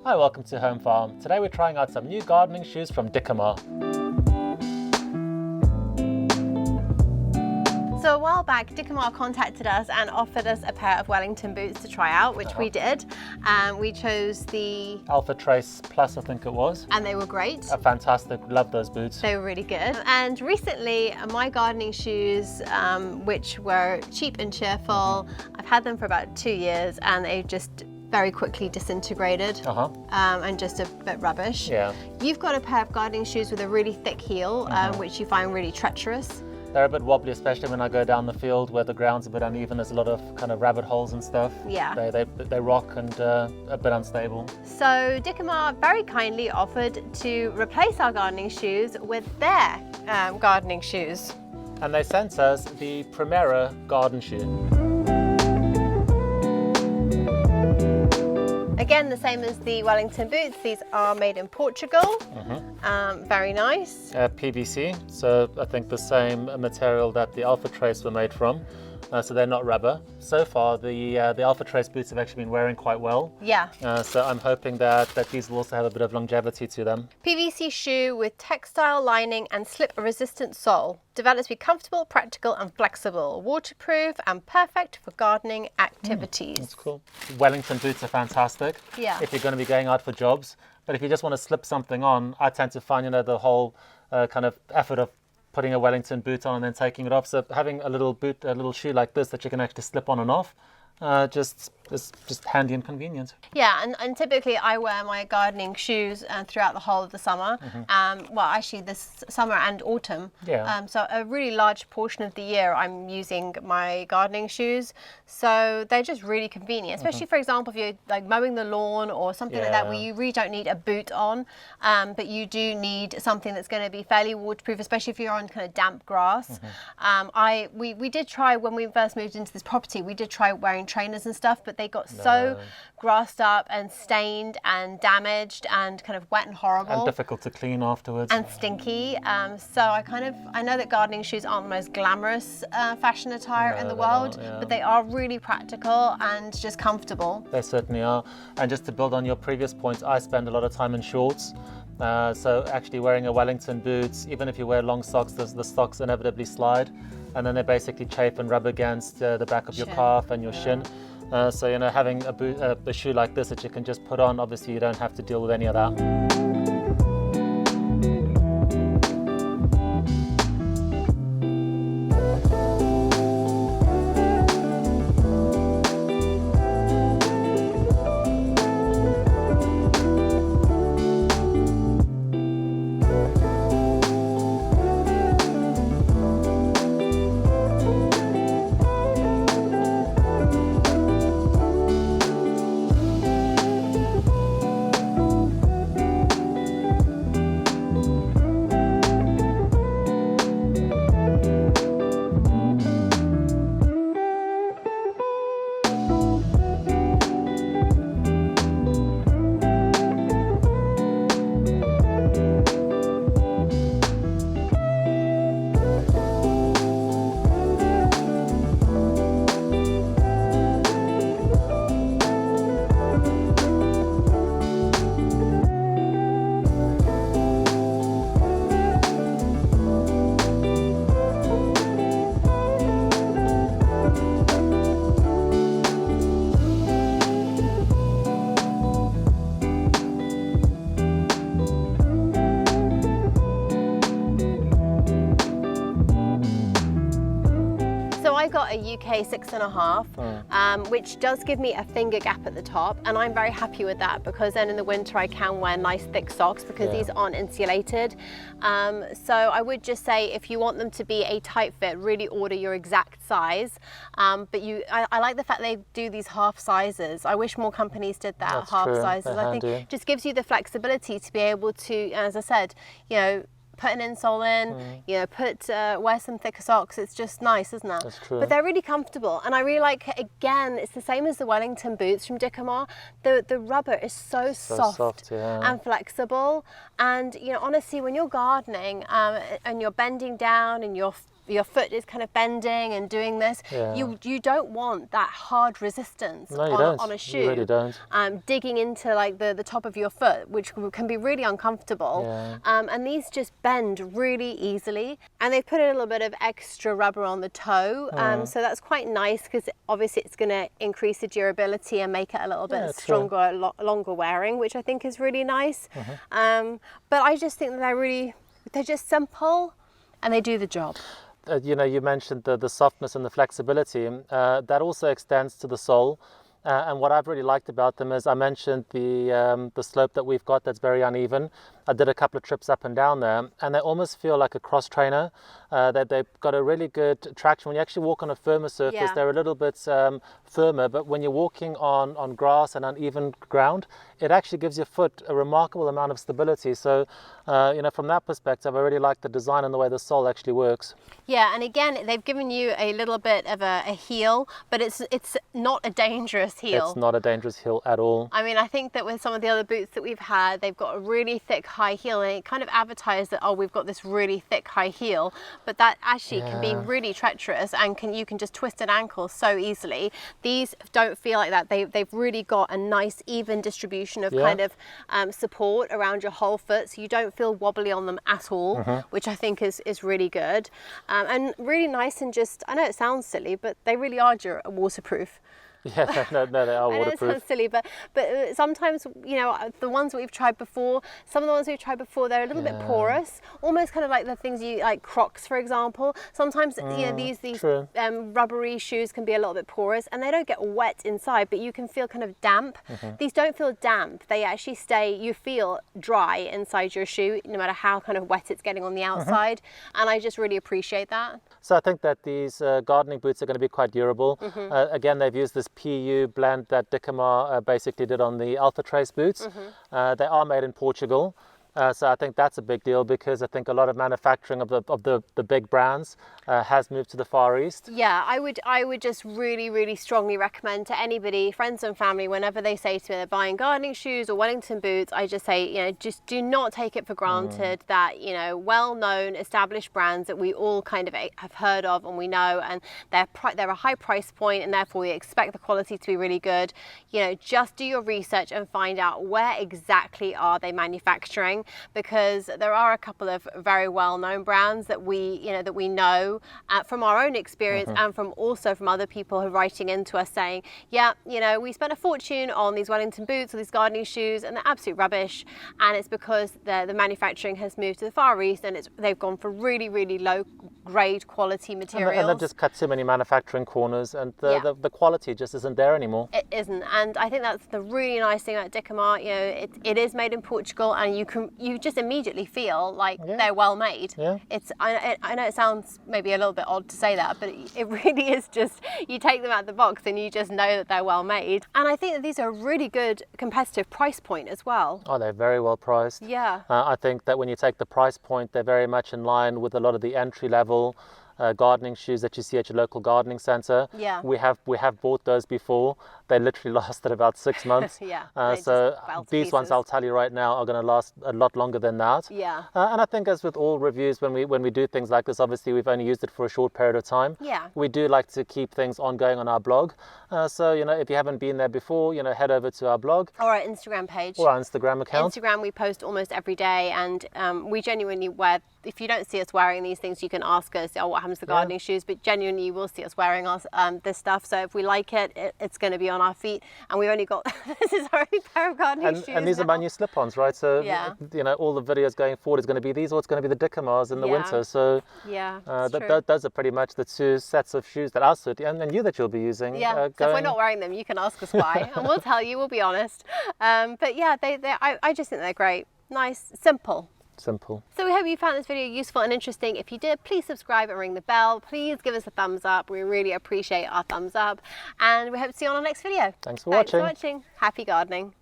Hi, welcome to Home Farm. Today we're trying out some new gardening shoes from Dikamar. So a while back, Dikamar contacted us and offered us a pair of Wellington boots to try out, which we did. We chose the Alpha Trace Plus, I think it was. And they were great. Fantastic, love those boots. They were really good. And recently, my gardening shoes, which were cheap and cheerful, I've had them for about 2 years and they've just very quickly disintegrated and just a bit rubbish. Yeah. You've got a pair of gardening shoes with a really thick heel, which you find really treacherous. They're a bit wobbly, especially when I go down the field where the ground's a bit uneven. There's a lot of kind of rabbit holes and stuff. Yeah. They rock and a bit unstable. So Dikamar very kindly offered to replace our gardening shoes with their gardening shoes. And they sent us the Primera garden shoe. Again, the same as the Wellington boots, these are made in Portugal. Very nice. PVC, so I think the same material that the Alpha Trace were made from. So they're not rubber. So far, the Alpha Trace boots have actually been wearing quite well. Yeah. So I'm hoping that these will also have a bit of longevity to them. PVC shoe with textile lining and slip-resistant sole. Developed to be comfortable, practical and flexible. Waterproof and perfect for gardening activities. That's cool. Wellington boots are fantastic. Yeah. If you're going to be going out for jobs. But if you just want to slip something on, I tend to find, the whole kind of effort of putting a Wellington boot on and then taking it off. So having a little shoe like this that you can actually slip on and off, just handy and convenient. Yeah, and typically I wear my gardening shoes throughout the whole of the summer. Well, actually this summer and autumn. Yeah. So a really large portion of the year I'm using my gardening shoes. So they're just really convenient, especially for example, if you're like mowing the lawn or something like that where you really don't need a boot on, but you do need something that's going to be fairly waterproof, especially if you're on kind of damp grass. We did try when we first moved into this property, we did try wearing trainers and stuff, but they got so grassed up and stained and damaged and kind of wet and horrible. And difficult to clean afterwards. And stinky. So I know that gardening shoes aren't the most glamorous fashion attire in the world, but they are really practical and just comfortable. They certainly are. And just to build on your previous points, I spend a lot of time in shorts. So actually wearing a Wellington boots, even if you wear long socks, the socks inevitably slide. And then they basically chafe and rub against the back of your calf and your shin. So having a shoe like this that you can just put on, obviously you don't have to deal with any of that. I got a UK 6.5, which does give me a finger gap at the top, and I'm very happy with that because then in the winter I can wear nice thick socks because these aren't insulated. So I would just say if you want them to be a tight fit, really order your exact size. But I like the fact they do these half sizes. I wish more companies did that. That's half true. sizes. I think it just gives you the flexibility to be able to, as I said, put an insole in, wear some thicker socks. It's just nice, isn't it? That's true. But they're really comfortable, and I really like, again, it's the same as the Wellington boots from Dikamar. The rubber is so soft and flexible, and honestly, when you're gardening and you're bending down and you're your foot is kind of bending and doing this, you don't want that hard resistance on a shoe. You really don't. Digging into like the top of your foot, which can be really uncomfortable. And these just bend really easily. And they put a little bit of extra rubber on the toe, so that's quite nice because obviously it's going to increase the durability and make it a little bit stronger, longer wearing, which I think is really nice. But I just think that they're just simple and they do the job. You know, you mentioned the softness and the flexibility. That also extends to the sole. And what I've really liked about them is I mentioned the slope that we've got that's very uneven. I did a couple of trips up and down there, and they almost feel like a cross trainer. That they've got a really good traction. When you actually walk on a firmer surface, they're a little bit firmer, but when you're walking on grass and uneven ground, it actually gives your foot a remarkable amount of stability. So, you know, from that perspective, I really like the design and the way the sole actually works. Yeah, and again, they've given you a little bit of a heel, but it's not a dangerous heel. It's not a dangerous heel at all. I mean, I think that with some of the other boots that we've had, they've got a really thick high heel, and it kind of advertised that, oh, we've got this really thick high heel, but that actually can be really treacherous, and you can just twist an ankle so easily. These don't feel like that. They've really got a nice even distribution of kind of support around your whole foot, so you don't feel wobbly on them at all, which I think is really good, and really nice. And just, I know it sounds silly, but they really are waterproof. Yeah, no, they are waterproof. I know it sounds silly, but sometimes, you know, the ones that we've tried before, some of the ones we've tried before, they're a little bit porous, almost kind of like the things like Crocs, for example. Sometimes, you know, these rubbery shoes can be a little bit porous, and they don't get wet inside, but you can feel kind of damp. These don't feel damp. They actually you feel dry inside your shoe, no matter how kind of wet it's getting on the outside, and I just really appreciate that. So I think that these gardening boots are going to be quite durable. Again, they've used this PU blend that Dikamar basically did on the Alpha Trace boots. They are made in Portugal. So I think that's a big deal, because I think a lot of manufacturing of the big brands has moved to the Far East. Yeah, I would just really strongly recommend to anybody, friends and family, whenever they say to me they're buying gardening shoes or Wellington boots, I just say, you know, just do not take it for granted that, you know, well-known established brands that we all kind of have heard of and we know, and they're a high price point, and therefore we expect the quality to be really good. You know, just do your research and find out where exactly are they manufacturing, because there are a couple of very well-known brands that we know from our own experience and from other people who are writing into us saying, yeah, you know, we spent a fortune on these Wellington boots or these gardening shoes and they're absolute rubbish, and it's because the manufacturing has moved to the Far East, and they've gone for really low grade quality materials. And they've just cut too many manufacturing corners, and the quality just isn't there anymore. It isn't, and I think that's the really nice thing about Dikamar. You know, it is made in Portugal, and you just immediately feel like they're well made. I know it sounds maybe a little bit odd to say that, but it really is just, you take them out of the box and you just know that they're well made. And I think that these are a really good competitive price point as well. Oh, they're very well priced. Yeah. I think that when you take the price point, they're very much in line with a lot of the entry level gardening shoes that you see at your local gardening centre. Yeah. We have bought those before. They literally lasted about 6 months. So these ones, I'll tell you right now, are going to last a lot longer than that. Yeah. And I think, as with all reviews, when we do things like this, obviously we've only used it for a short period of time. Yeah. We do like to keep things ongoing on our blog. So, you know, if you haven't been there before, you know, head over to our blog. Or our Instagram page. Or our Instagram account. Instagram, we post almost every day, and we genuinely wear, if you don't see us wearing these things, you can ask us, oh, what happens to gardening shoes, but genuinely you will see us wearing this stuff. So if we like it, it's going to be on our feet, and we've only got, this is our only pair of gardening shoes. And these are my new slip-ons, right? So, you know, all the videos going forward is going to be these, or it's going to be the Dikamars in the winter. So those are pretty much the two sets of shoes that I'll suit, and you that you'll be using. Yeah, so if we're not wearing them, you can ask us why, and we'll tell you, we'll be honest. But yeah, I just think they're great. Nice, simple. So we hope you found this video useful and interesting. If you did, please subscribe and ring the bell. Please give us a thumbs up. We really appreciate our thumbs up. And we hope to see you on our next video. Thanks for watching. Happy gardening.